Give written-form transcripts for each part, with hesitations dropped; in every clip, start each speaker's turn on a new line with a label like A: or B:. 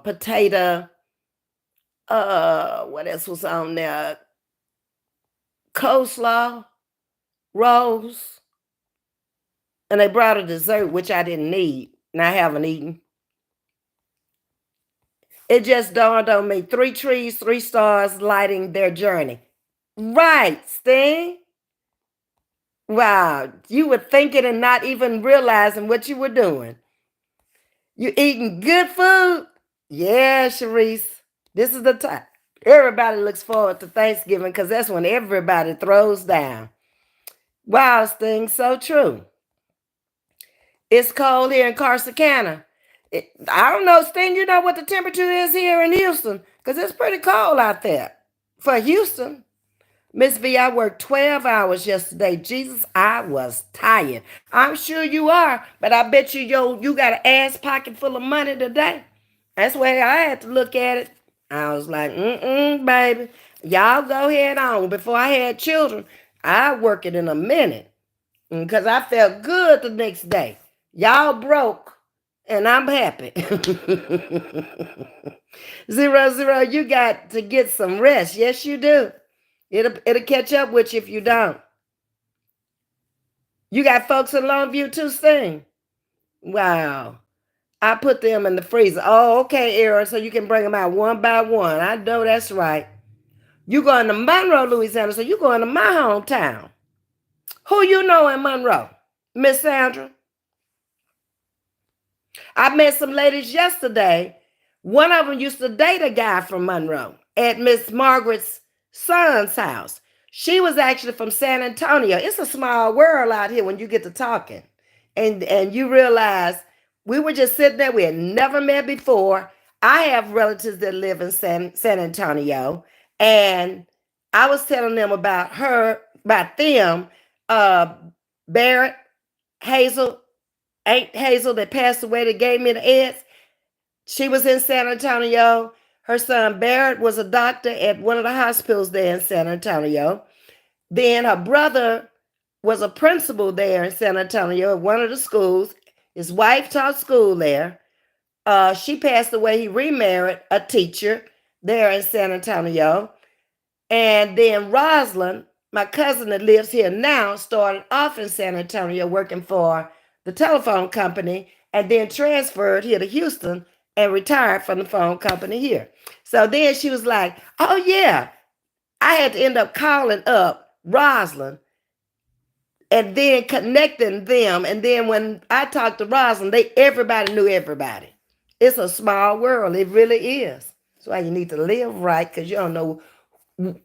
A: potato, what else was on there? Coleslaw, rolls, and they brought a dessert, which I didn't need, and I haven't eaten. It just dawned on me, 3 trees, 3 stars lighting their journey. Right, Sting. Wow, you were thinking and not even realizing what you were doing. You eating good food? Yeah, Sharice. This is the time. Everybody looks forward to Thanksgiving because that's when everybody throws down. Wow, Sting, so true. It's cold here in Corsicana. I don't know, Sting, you know what the temperature is here in Houston? Because it's pretty cold out there for Houston. Ms.V, I worked 12 hours yesterday. Jesus, I was tired. I'm sure you are, but I bet you got an ass pocket full of money today. That's the way I had to look at it. I was like, baby. Y'all go ahead on. Before I had children, I work it in a minute. Because I felt good the next day. Y'all broke, and I'm happy. 00, you got to get some rest. Yes, you do. It'll catch up with you if you don't. You got folks in Longview too, Sting. Wow. I put them in the freezer. Oh, okay, Aaron. So you can bring them out one by one. I know that's right. You going to Monroe, Louisiana, so you going to my hometown. Who you know in Monroe? Miss Sandra? I met some ladies yesterday. One of them used to date a guy from Monroe at Miss Margaret's son's house. She was actually from San Antonio. It's a small world out here when you get to talking. And you realize we were just sitting there. We had never met before. I have relatives that live in San Antonio. And I was telling them about them, uh, Barrett, Hazel, Aunt Hazel that passed away that gave me the ads. She was in San Antonio. Her son Barrett was a doctor at one of the hospitals there in San Antonio. Then her brother was a principal there in San Antonio at one of the schools. His wife taught school there. She passed away. He remarried a teacher there in San Antonio. And then Rosalind, my cousin that lives here now, started off in San Antonio working for the telephone company and then transferred here to Houston and retired from the phone company here. So then she was like, oh yeah, I had to end up calling up Rosalind and then connecting them. And then when I talked to Rosalind, everybody knew everybody. It's a small world. It really is. That's why you need to live right, because you don't know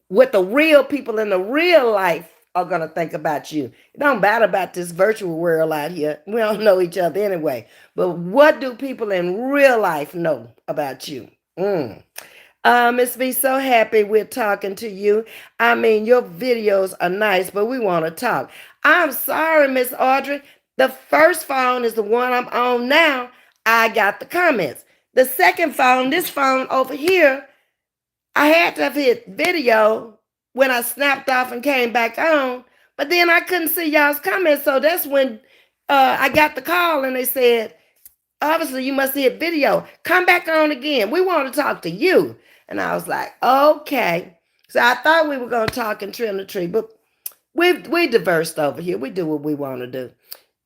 A: what the real people in the real life are going to think about you. It don't matter about this virtual world out here. We don't know each other anyway. But what do people in real life know about you? Ms.V, so happy we're talking to you. I mean, your videos are nice, but we want to talk. I'm sorry, Miss Audrey. The first phone is the one I'm on now. I got the comments. The second phone, this phone over here, I had to have hit video when I snapped off and came back on, but then I couldn't see y'all's comments. So that's when I got the call and they said, obviously you must hit video. Come back on again. We want to talk to you. And I was like, okay. So I thought we were going to talk and trim the tree, but we diversed over here. We do what we want to do.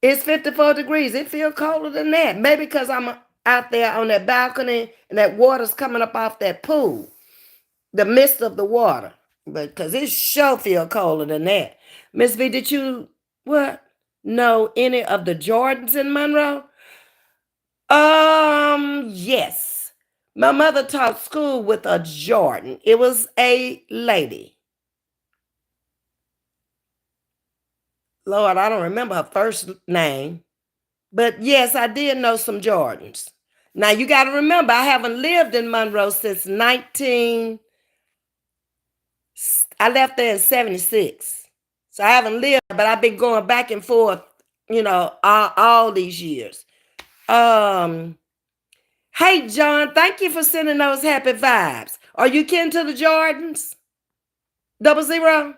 A: It's 54 degrees. It feels colder than that. Maybe because I'm out there on that balcony and that water's coming up off that pool. The mist of the water. But because it sure feel colder than that. Miss V, did you know any of the Jordans in Monroe? Yes. My mother taught school with a Jordan. It was a lady. Lord, I don't remember her first name. But yes, I did know some Jordans. Now you got to remember, I haven't lived in Monroe since I left there in 76. So I haven't lived, but I've been going back and forth, all these years. Hey, John, thank you for sending those happy vibes. Are you kin to the Jordans? 00?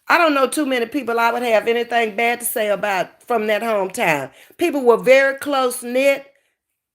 A: I don't know too many people I would have anything bad to say about from that hometown. People were very close knit.